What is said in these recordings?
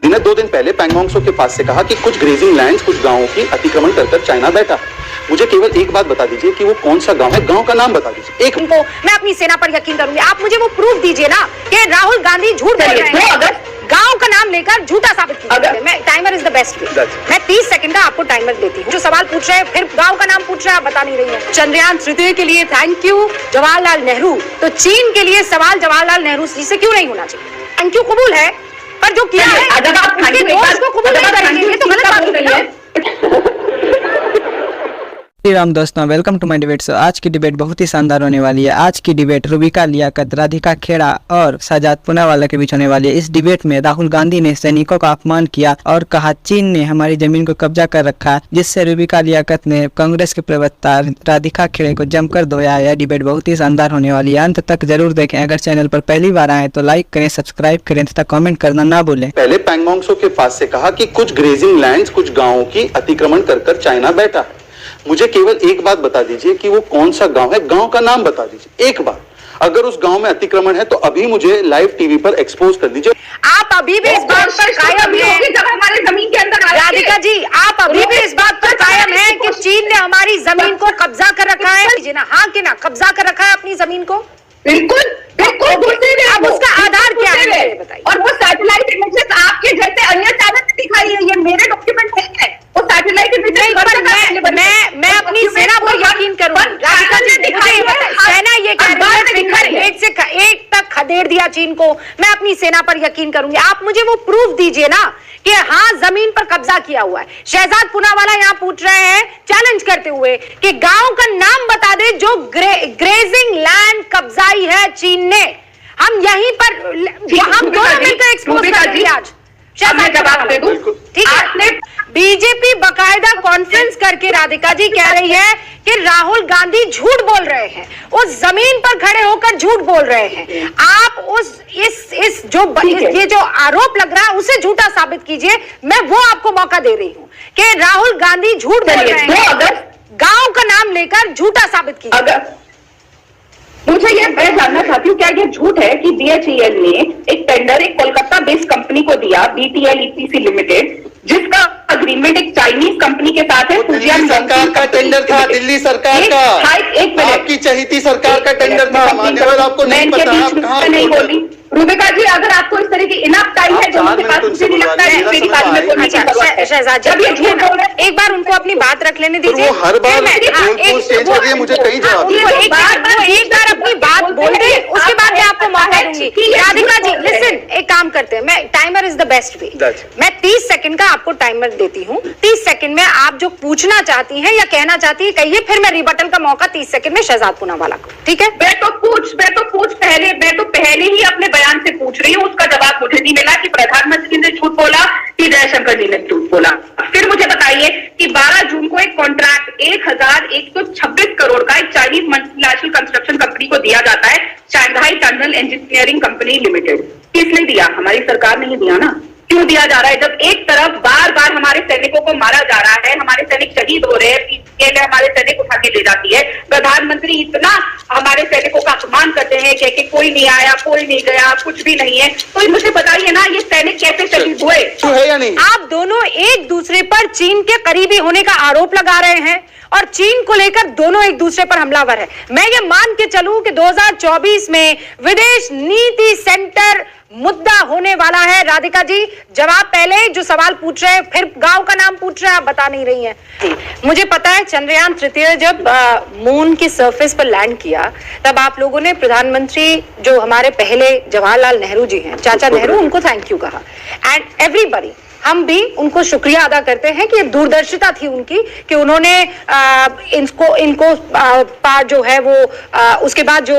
ने 2 दिन पहले पैंगोंग त्सो के पास से कहा कि कुछ ग्रेजिंग लैंड्स, कुछ गांवों की अतिक्रमण कर चाइना बैठा। मुझे केवल एक बात बता दीजिए कि वो कौन सा गांव है, गांव का नाम बता दीजिए। एक उनको मैं अपनी सेना पर यकीन करूंगी। आप मुझे वो प्रूफ दीजिए ना कि राहुल गांधी झूठ बोल रहे हैं। अगर गांव का नाम लेकर झूठा साबित कीजिए। मैं timer is the best way. मैं 30 सेकंड का आपको टाइमर देती हूँ। जो सवाल पूछ रहे हैं फिर गांव का नाम पूछ रहे हैं, आप बता नहीं रही है। चंद्रयान तृतीय के लिए थैंक यू जवाहरलाल नेहरू, तो चीन के लिए सवाल जवाहरलाल नेहरू जी से क्यों नहीं होना चाहिए? थैंक यू कबूल है, पर जो किया है अगर आप उनके दोस्त को कबूल नहीं करेंगे तो गलत बात हो रही है। श्री राम दोस्तों, वेलकम टू माय डिबेट। सो आज की डिबेट बहुत ही शानदार होने वाली है। आज की डिबेट रूबिका लियाकत, राधिका खेड़ा और शहजाद पूनावाला के बीच होने वाली है। इस डिबेट में राहुल गांधी ने सैनिकों का अपमान किया और कहा चीन ने हमारी जमीन को कब्जा कर रखा है, जिससे रूबिका लियाकत ने कांग्रेस के प्रवक्ता राधिका खेड़े को जमकर धोया। यह डिबेट बहुत ही शानदार होने वाली है, अंत तक जरूर देखें। अगर चैनल पर पहली बार आए तो लाइक करें, सब्सक्राइब करें तथा कॉमेंट करना ना भूलें। पहले पैंगोंग त्सो के पास से कहा कि कुछ ग्रेजिंग लैंड्स, कुछ गांवों की अतिक्रमण कर चाइना बैठा है। मुझे केवल एक बात बता दीजिए कि वो कौन सा गांव है, गांव का नाम बता दीजिए एक बार। अगर उस गांव में अतिक्रमण है तो अभी मुझे लाइव टीवी पर एक्सपोज कर दीजिए। आप अभी भी इस बात पर कायम हैं जब हमारे जमीन के अंदर राधिका जी, आप अभी भी इस बात पर कायम हैं कि चीन ने हमारी जमीन को कब्जा कर रखा है ना? हाँ कि ना, कब्जा कर रखा है अपनी जमीन को? बिल्कुल बिल्कुल। अब उसका आधार क्या है बताइए? और वो सैटेलाइट इमेजेस आपके जैसे अन्य चैनल पे दिखाई है, ये मेरे डॉक्यूमेंट है। वो सैटेलाइट इमेजेस मैं अपनी सेना पर यकीन करूंगी। राधिका जी दिखाई, सेना ये कह रही है एक तक खदेड़ दिया चीन को। मैं अपनी सेना पर यकीन करूंगी। आप मुझे वो प्रूफ दीजिए ना कि हाँ जमीन पर कब्जा किया हुआ है। शहजाद पूनावाला यहाँ पूछ रहे हैं चैलेंज करते हुए कि गांव का नाम बता दे जो ग्रेजिंग लैंड कब्जाई है चीन ने। हम यहीं पर हम दोनों मिलकर एक्सपोज कर रहे हैं आज। जवाब दे दूं? ठीक है। बीजेपी बकायदा कॉन्फ्रेंस करके राधिका जी कह रही है कि राहुल गांधी झूठ बोल रहे हैं, उस जमीन पर खड़े होकर झूठ बोल रहे हैं। आप उस इस जो ये जो आरोप लग रहा है उसे झूठा साबित कीजिए। मैं वो आपको मौका दे रही हूँ कि राहुल गांधी झूठ बोल रहे हैं, गांव का नाम लेकर झूठा साबित कीजिए। मुझे ये मैं जानना चाहती हूँ क्या ये झूठ है कि बीएचईएल ने एक टेंडर एक कोलकाता बेस्ड कंपनी को दिया, बीटीएल ईपीसी लिमिटेड, जिसका अग्रीमेंट एक चाइनीज कंपनी के साथ है। दिल्ली सरकार का टेंडर था, दिल्ली सरकार का, एक मिनट, आपकी चहेती सरकार का टेंडर था। मान्यवर आपको नहीं पता, आप कहाँ नहीं बोली? रूबिका जी, अगर आपको इस तरह की इनफ टाइम है जो मुझे पास मुझे नहीं लगता है मेरी बात में बोलने की जरूरत है। शहजाद जी एक बार उनको अपनी बात रख लेने दीजिए। वो हर बार चेंज हो रही है, मुझे कहीं जवाब एक बार अपनी बात बोल दे, उसके बाद मैं आपको मौका दूंगी। राधिका जी लिसन, एक काम करते हैं, मैं timer is the best way. मैं 30 सेकंड का आपको टाइमर देती हूँ। 30 सेकंड में आप जो पूछना चाहती हैं या कहना चाहती है कहिए, फिर मैं रिबटल का मौका 30 सेकंड में शहजाद पूनावाला को। ठीक है? मैं तो पहले ही अपने बयान से पूछ रही हूँ, उसका जवाब मुझे नहीं मिला कि प्रधानमंत्री ने झूठ बोला कि जयशंकर जी ने झूठ बोला। फिर मुझे बताइए कि 12 जून को एक कॉन्ट्रैक्ट 1126 करोड़ का एक चाइनीज मल्टीनेशनल कंस्ट्रक्शन कंपनी को दिया जाता है, Shanghai tunnel engineering company limited. किसने दिया? हमारी सरकार ने ही दिया ना। क्यों दिया जा रहा है? जब एक तरफ बार बार हमारे सैनिकों को मारा जा रहा है, हमारे सैनिक शहीद हो रहे हैं, पीएलए हमारे सैनिक उठा के ले जाती है, प्रधानमंत्री इतना हमारे सैनिकों का अपमान करते हैं कि कोई नहीं आया, कोई नहीं गया, कुछ भी नहीं है। तो मुझे बताइए ना, ये सैनिक कैसे शहीद हुए? है या नहीं? आप दोनों एक दूसरे पर चीन के करीबी होने का आरोप लगा रहे हैं और चीन को लेकर दोनों एक दूसरे पर हमलावर है। मैं ये मान के चलूं कि 2024 में विदेश नीति सेंटर मुद्दा होने वाला है। राधिका जी जवाब पहले जो सवाल पूछ रहे हैं, फिर गांव का नाम पूछ रहे हैं, आप बता नहीं रही हैं। मुझे पता है चंद्रयान तृतीय जब मून की सरफेस पर लैंड किया तब आप लोगों ने प्रधानमंत्री जो हमारे पहले जवाहरलाल नेहरू जी हैं, चाचा नेहरू, उनको थैंक यू कहा। एंड एवरीबॉडी, हम भी उनको शुक्रिया अदा करते हैं कि दूरदर्शिता थी उनकी कि उन्होंने इनको पार जो है वो उसके बाद जो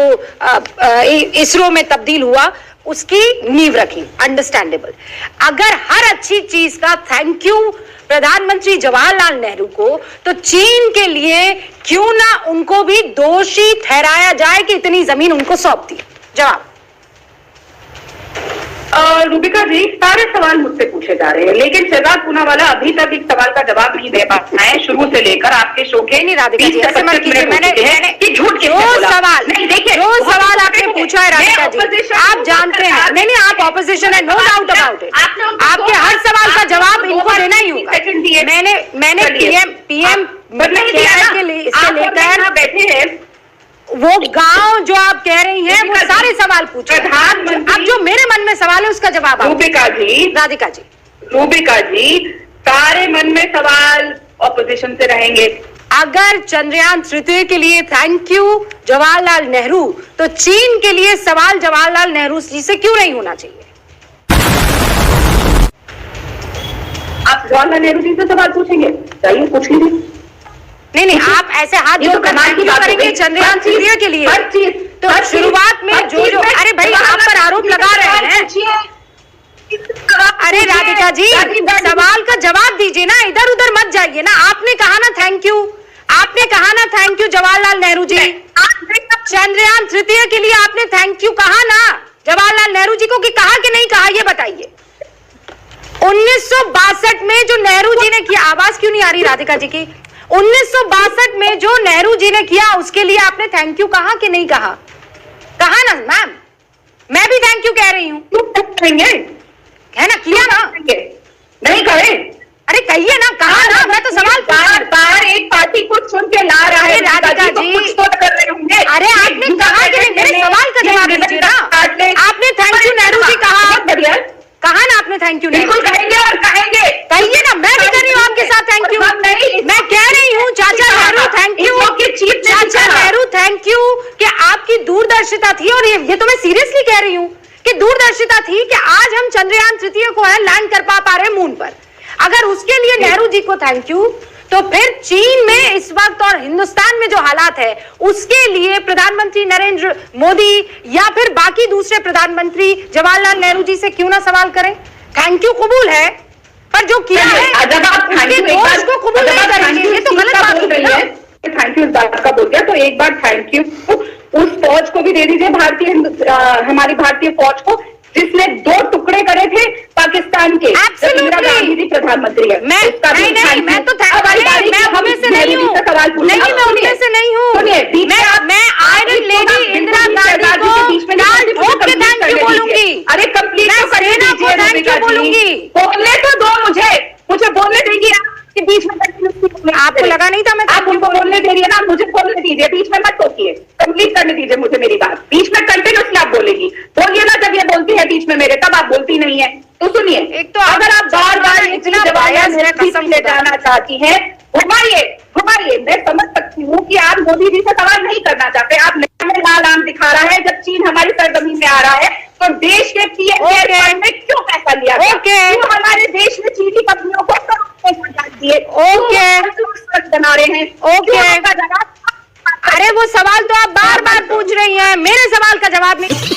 इसरो में तब्दील हुआ उसकी नींव रखी। अंडरस्टैंडेबल। अगर हर अच्छी चीज का थैंक यू प्रधानमंत्री जवाहरलाल नेहरू को, तो चीन के लिए क्यों ना उनको भी दोषी ठहराया जाए कि इतनी जमीन उनको सौंप दी? जवाब। रूबिका जी, सारे सवाल मुझसे पूछे जा रहे हैं, लेकिन शहजाद पूनावाला अभी तक एक सवाल का जवाब नहीं दे पाते हैं। शुरू से लेकर आपके शो के नहीं राधिका जी, ऐसे मत कीजिए। मैंने झूठ सवाल नहीं, देखिए जो सवाल आपने पूछा है राधिका जी, आप जानते हैं। नहीं, आप ऑपोजिशन है, नो डाउट अबाउट इट। आपके हर चलिए मैंने पीएम नहीं दिया ना, के लिए आप इससे लेकर बैठे हैं वो गांव जो आप कह रही हैं वो सारे सवाल पूछे। प्रधानमंत्री अब जो मेरे मन में सवाल है उसका जवाब आप रूबिका जी, राधिका जी, रूबिका जी, सारे मन में सवाल ऑपोजिशन से रहेंगे। अगर चंद्रयान तृतीय के लिए थैंक यू जवाहरलाल नेहरू, तो चीन के लिए सवाल जवाहरलाल नेहरू जी से क्यों नहीं होना चाहिए? आप जवाहरलाल नेहरू जी से सवाल पूछेंगे? चाहिए पूछ लीजिए। नहीं, आप ऐसे हाथ ये तो जोड़कर कमाल की क्यों बात हो करेंगे गई। चंद्रयान हर चीज- तृतीय के लिए? हर चीज तो हर चीज- शुरुआत में हर जो चीज में अरे भाई आप पर आरोप लगा रहे हैं। अरे राधिका जी, सवाल का जवाब दीजिए ना, इधर उधर मत जाइए ना। आपने कहा ना थैंक यू, आपने कहा ना थैंक यू जवाहरलाल नेहरू जी। चंद्रयान तृतीय के लिए आपने थैंक यू कहा ना जवाहरलाल नेहरू जी को, कि कहा कि नहीं कहा, ये बताइए। 1962 में जो नेहरू जी ने किया, आवाज क्यों नहीं आ रही राधिका जी की? 1962 में जो नेहरू जी ने किया उसके लिए आपने थैंक यू कहा कि नहीं कहा? कहा ना मैम, मैं भी थैंक यू कह रही हूँ, है ना, किया ना? नहीं कहे? अरे कहिए ना, कहा ना, मैं तो सवाल बार बार एक पार्टी को चुन के ला रहा है। अरे राधिका तो जी, कुछ तो कर रहे होंगे। अरे आपने कहा कि नहीं, मेरे सवाल का जवाब दीजिए ना। आपने थैंक यू नेहरू जी कहा, बहुत बढ़िया, कहा ना आपने थैंक यू नेहरू? बिल्कुल कहेंगे और कहेंगे। कहिए ना, मैं भी कर रही हूँ आपके साथ थैंक यू। मैं कह रही हूँ चाचा नेहरू थैंक यू, चाचा नेहरू थैंक यू, कि आपकी दूरदर्शिता थी, और ये तो मैं सीरियसली कह रही हूँ कि दूरदर्शिता थी कि आज हम चंद्रयान तृतीय को है लैंड कर पा रहे हैं मून पर। अगर उसके लिए नेहरू जी को थैंक यू, तो फिर चीन में इस वक्त और हिंदुस्तान में जो हालात है उसके लिए प्रधानमंत्री नरेंद्र मोदी या फिर बाकी दूसरे प्रधानमंत्री जवाहरलाल नेहरू जी से क्यों ना सवाल करें? थैंक यू कबूल है, पर जो किया है जब आप उसके दोष को कबूल नहीं करेंगे, ये तो गलत बात होगी ना। थैंक यू इस बात का बोल दिया, तो एक बार थैंक यू उस फौज को भी दे दीजिए, हमारी भारतीय फौज को, जिसने 2 टुकड़े करे थे पाकिस्तान के। इंदिरा गांधी जी प्रधानमंत्री है। मैं नहीं, मैं तो मैं उनमें से नहीं हूँ, नहीं मैं उनमें से नहीं हूँ। मैं आयरन लेडी इंदिरा गांधी को डाल ठोक के थैंक यू बोलूंगी। अरे कंप्लीट तो कर सेना को थैंक यू बोलूंगी। बोलने तो दो मुझे बोलने देगी कि बीच में आपको लगा नहीं था मैं आप उनको बोलने दे रही है ना, मुझे बोलने दीजिए, बीच में मत टोकिए, कंप्लीट करने दीजिए मुझे मेरी बात। बीच में कंटिन्यूसली आप बोलेगी, बोलिए ना, जब ये बोलती है बीच में मेरे, तब आप बोलती नहीं है। तो सुनिए, एक तो अगर आप बार बार इतना कसम ले जाना चाहती हैं, घुमाइए, मैं समझ सकती हूँ कि आप मोदी जी से सवाल नहीं करना चाहते। आप नया लाल आम दिखा रहा है, जब चीन हमारी सरजमीन में आ रहा है तो देश के पीएम में क्यों पैसा लिया गया? क्यों हमारे देश में चीनी कंपनियों को दिए? बना रहे हैं। अरे वो सवाल तो आप बार बार पूछ रही हैं, मेरे सवाल का जवाब नहीं।